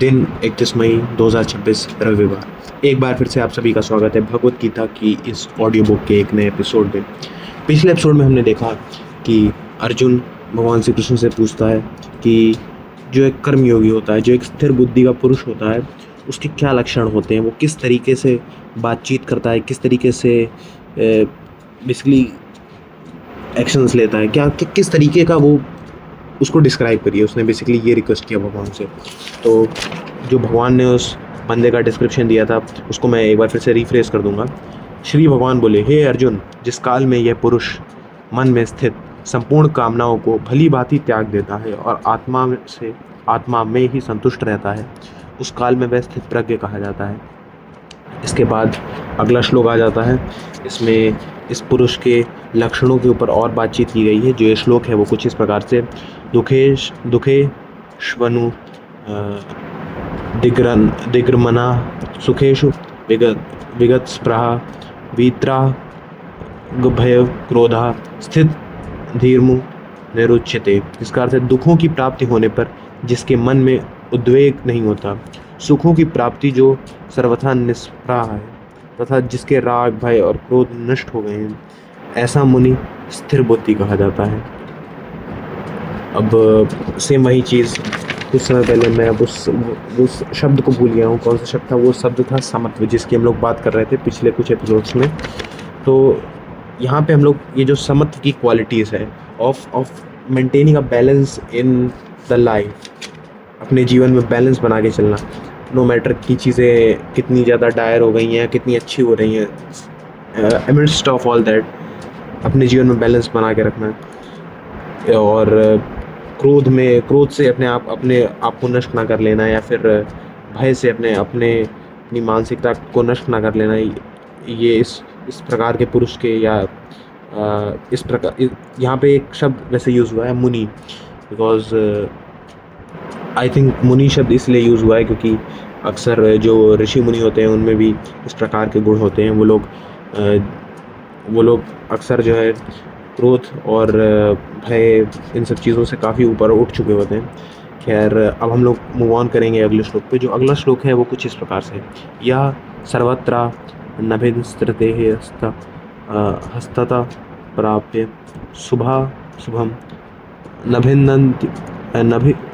दिन 31 मई 2026 रविवार। एक बार फिर से आप सभी का स्वागत है भगवत गीता की इस ऑडियो बुक के एक नए एपिसोड में। पिछले एपिसोड में हमने देखा कि अर्जुन भगवान श्री कृष्ण से पूछता है कि जो एक कर्मयोगी होता है, जो एक स्थिर बुद्धि का पुरुष होता है, उसके क्या लक्षण होते हैं, वो किस तरीके से बातचीत करता है, किस तरीके से बेसिकली एक्शंस लेता है, किस तरीके का वो उसको डिस्क्राइब करिए। उसने बेसिकली ये रिक्वेस्ट किया भगवान से। तो जो भगवान ने उस बंदे का डिस्क्रिप्शन दिया था उसको मैं एक बार फिर से रिफ्रेश कर दूंगा। श्री भगवान बोले, हे अर्जुन, जिस काल में यह पुरुष मन में स्थित संपूर्ण कामनाओं को भली भांति त्याग देता है और आत्मा में ही संतुष्ट रहता है, उस काल में वह स्थित प्रज्ञ कहा जाता है। इसके बाद अगला श्लोक आ जाता है। इसमें इस पुरुष के लक्षणों के ऊपर और बातचीत की गई है। जो ये श्लोक है वो कुछ इस प्रकार से: दुखे श्वनु दिग्रमना सुखेषु विगत स्पृहा वीत्रा भय क्रोधा स्थित धीर्मु निरुच्यते। इसका अर्थ है दुखों की प्राप्ति होने पर जिसके मन में उद्वेग नहीं होता, सुखों की प्राप्ति जो सर्वथा निष्प्रह है तथा जिसके राग भय और क्रोध नष्ट हो गए हैं, ऐसा मुनि स्थिर बुद्धि कहा जाता है। अब सेम वही चीज़ कुछ समय पहले मैं अब उस शब्द को भूल गया हूँ। कौन सा शब्द था? वो शब्द था समत्व, जिसकी हम लोग बात कर रहे थे पिछले कुछ एपिसोड्स में। तो यहाँ पे हम लोग ये जो समत्व की क्वालिटीज़ है of maintaining a balance in the life, अपने जीवन में बैलेंस बना के चलना, नो मैटर की चीज़ें कितनी ज़्यादा डायर हो गई हैं, कितनी अच्छी हो रही हैं, अमिडस्ट ऑफ ऑल दैट अपने जीवन में बैलेंस बना के रखना है। और क्रोध से अपने आप को नष्ट ना कर लेना, या फिर भय से अपनी मानसिकता को नष्ट ना कर लेना। ये इस प्रकार के पुरुष के, या इस प्रकार यहाँ पे एक शब्द वैसे यूज़ हुआ है मुनि, बिकॉज आई थिंक मुनि शब्द इसलिए यूज़ हुआ है क्योंकि अक्सर जो ऋषि मुनि होते हैं उनमें भी इस प्रकार के गुण होते हैं। वो लोग अक्सर जो है क्रोध और भय, इन सब चीज़ों से काफ़ी ऊपर उठ चुके होते हैं। खैर, अब हम लोग मूव ऑन करेंगे अगले श्लोक पे। जो अगला श्लोक है वो कुछ इस प्रकार से: यह सर्वत्र नभिंस्त्रते हस्तता प्राप्य शुभम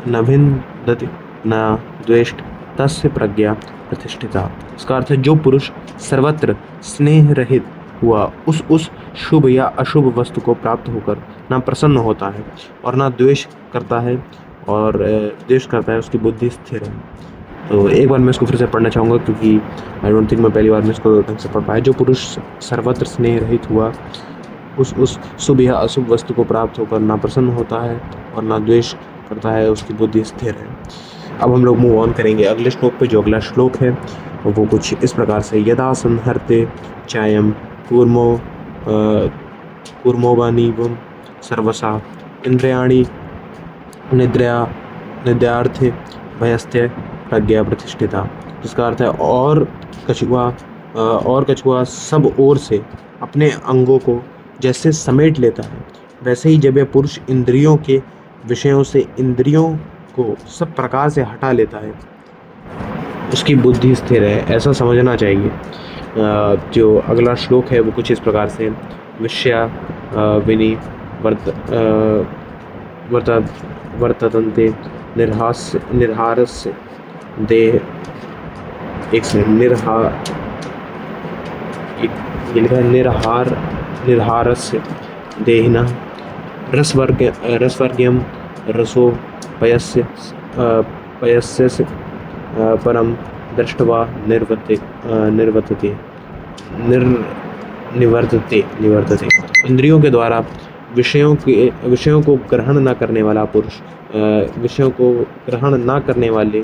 नभिन्दति न द्वेष्ट तस्य प्रज्ञा प्रतिष्ठिता। इसका अर्थ है जो पुरुष सर्वत्र स्नेह रहित हुआ उस शुभ या अशुभ वस्तु को प्राप्त होकर ना प्रसन्न होता है और ना द्वेष करता है, उसकी बुद्धि स्थिर है। तो एक बार मैं इसको फिर से पढ़ना चाहूँगा क्योंकि आई डोंट थिंक मैं पहली बार में इसको ढंग से पढ़ पाया। जो पुरुष सर्वत्र स्नेह रहित हुआ उस शुभ या अशुभ वस्तु को प्राप्त होकर ना प्रसन्न होता है और ना द्वेष करता है, उसकी बुद्धि स्थिर है। अब हम लोग मूव ऑन करेंगे अगले श्लोक पे। जो अगला श्लोक है वो कुछ इस प्रकार से: यदा संहर्ते चायम कूर्मोवानीवं सर्वसा इंद्रियाणि निद्रार्थे भयस्ते प्रज्ञा प्रतिष्ठिता। जिसका अर्थ है और कछुआ सब ओर से अपने अंगों को जैसे समेट लेता है, वैसे ही जब यह पुरुष इंद्रियों के विषयों से इंद्रियों को सब प्रकार से हटा लेता है, उसकी बुद्धि स्थिर है, ऐसा समझना चाहिए। जो अगला श्लोक है वो कुछ इस प्रकार से: विषया विनि वर्तन्ते निर्हारस्य देह। एक से निर्हारस्य देहिना रसवर्ग्यम रसो पयस्य परम दृष्ट्वा निवर्तते। इंद्रियों के द्वारा विषयों को ग्रहण न करने वाला पुरुष, विषयों को ग्रहण न करने वाले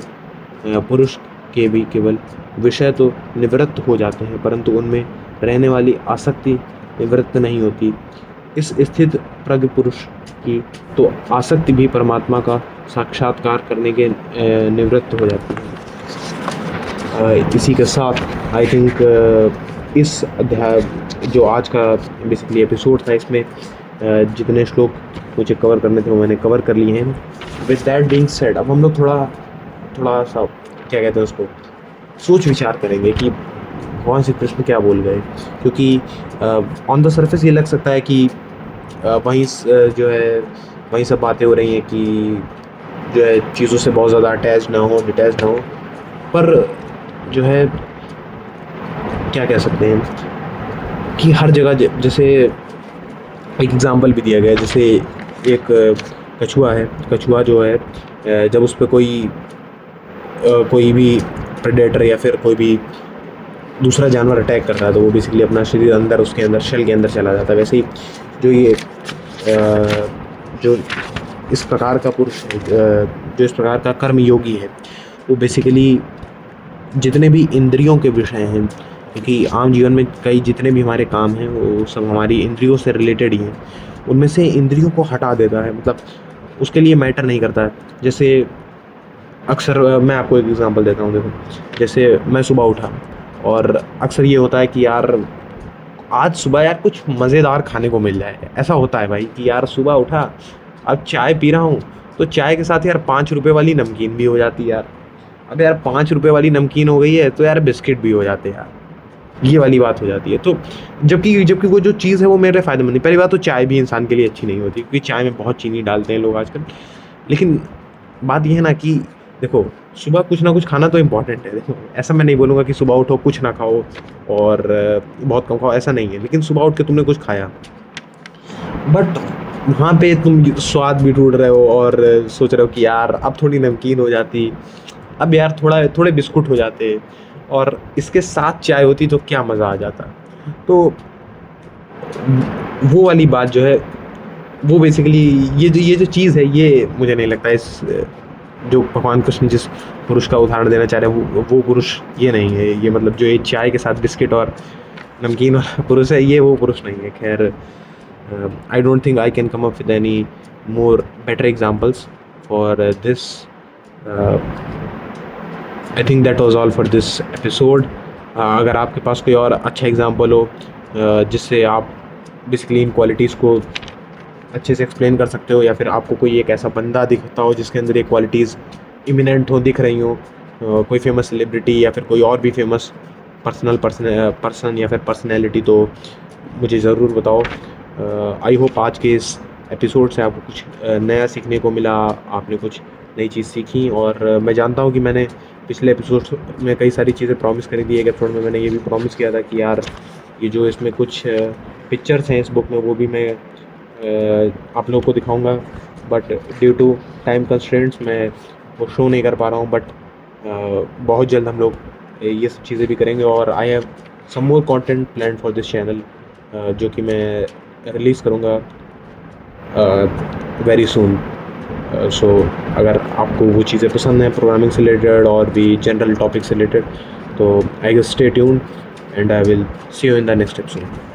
पुरुष के भी केवल विषय तो निवृत्त हो जाते हैं, परंतु उनमें रहने वाली आसक्ति निवृत्त नहीं होती। इस स्थित प्रज्ञ पुरुष की तो आसक्ति भी परमात्मा का साक्षात्कार करने के निवृत्त हो जाती है। इसी के साथ आई थिंक इस अध्याय, जो आज का बेसिकली एपिसोड था, इसमें जितने श्लोक मुझे कवर करने थे वो मैंने कवर कर लिए हैं। विद दैट बीइंग सेड, अब हम लोग थोड़ा थोड़ा सा क्या कहते हैं उसको, सोच विचार करेंगे कि भगवान श्री कृष्ण क्या बोल गए। क्योंकि ऑन द सरफेस ये लग सकता है कि जो है वहीं सब बातें हो रही हैं कि जो है चीज़ों से बहुत ज़्यादा अटैच ना हो, डिटैच ना हो, पर जो है क्या कह सकते हैं कि हर जगह जैसे एक एग्ज़ाम्पल भी दिया गया है, जैसे एक कछुआ है, कछुआ जो है जब उस पे कोई भी प्रेडेटर या फिर कोई भी दूसरा जानवर अटैक करता है तो वो बेसिकली अपना शरीर अंदर उसके अंदर शेल के अंदर चला जाता है। वैसे ही जो ये जो इस प्रकार का पुरुष है, जो इस प्रकार का कर्म योगी है, वो बेसिकली जितने भी इंद्रियों के विषय हैं, क्योंकि आम जीवन में कई जितने भी हमारे काम हैं वो सब हमारी इंद्रियों से रिलेटेड ही हैं, उनमें से इंद्रियों को हटा देता है, मतलब उसके लिए मैटर नहीं करता है। जैसे अक्सर मैं आपको एक एग्जांपल देता हूँ, देखो जैसे मैं सुबह उठा और अक्सर ये होता है कि यार आज सुबह यार कुछ मज़ेदार खाने को मिल जाए। ऐसा होता है भाई कि यार सुबह उठा, अब चाय पी रहा हूँ तो चाय के साथ यार 5 रुपये वाली नमकीन भी हो जाती है यार। अब यार 5 रुपये वाली नमकीन हो गई है तो यार बिस्किट भी हो जाते हैं यार, ये वाली बात हो जाती है। तो जबकि वो जो चीज़ है वो मेरे फ़ायदेमंद नहीं। पहली बात तो चाय भी इंसान के लिए अच्छी नहीं होती, क्योंकि चाय में बहुत चीनी डालते हैं लोग आजकल। लेकिन बात ये है ना कि देखो सुबह कुछ ना कुछ खाना तो इम्पॉर्टेंट है। देखो ऐसा मैं नहीं बोलूँगा कि सुबह उठो कुछ ना खाओ और बहुत कम खाओ, ऐसा नहीं है। लेकिन सुबह उठ के तुमने कुछ खाया, बट वहाँ पे तुम स्वाद भी ढूंढ रहे हो और सोच रहे हो कि यार अब थोड़ी नमकीन हो जाती, अब यार थोड़े बिस्कुट हो जाते और इसके साथ चाय होती तो क्या मज़ा आ जाता। तो वो वाली बात जो है वो बेसिकली ये जो चीज़ है, ये मुझे नहीं लगता इस जो भगवान कृष्ण जिस पुरुष का उदाहरण देना चाह रहे हैं वो पुरुष ये नहीं है। ये मतलब जो ये चाय के साथ बिस्किट और नमकीन वाला पुरुष है, ये वो पुरुष नहीं है। खैर, I don't think I can come up with any more better examples for this. I think that was all for this episode. अगर आपके पास कोई और अच्छा एग्जाम्पल हो जिससे आप बेसिकली इन क्वालिटीज़ को अच्छे से एक्सप्लेन कर सकते हो, या फिर आपको कोई एक ऐसा बंदा दिखता हो जिसके अंदर ये क्वालिटीज़ इमिनेंट हो, दिख रही हो, कोई फेमस सेलिब्रिटी या फिर कोई और भी फेमस पर्सन या फिर पर्सनैलिटी, तो मुझे ज़रूर बताओ। आई होप आज के इस एपिसोड से आपको कुछ नया सीखने को मिला, आपने कुछ नई चीज़ सीखी। और मैं जानता हूँ कि मैंने पिछले एपिसोड में कई सारी चीज़ें प्रॉमिस करी थी। एक एपिसोड में मैंने ये भी प्रॉमिस किया था कि यार ये जो इसमें कुछ पिक्चर्स हैं इस बुक में वो भी मैं आप लोगों को दिखाऊंगा, but due to time constraints मैं वो शो नहीं कर पा रहा हूँ। बट बहुत जल्द हम लोग ये सब चीज़ें भी करेंगे और I have some more content plan for this channel, जो कि मैं रिलीज़ करूँगा वेरी सून। सो अगर आपको वो चीज़ें पसंद हैं प्रोग्रामिंग से रिलेटेड और भी जनरल टॉपिक से रिलेटेड, तो I guess stay tuned and I will see you in the next episode.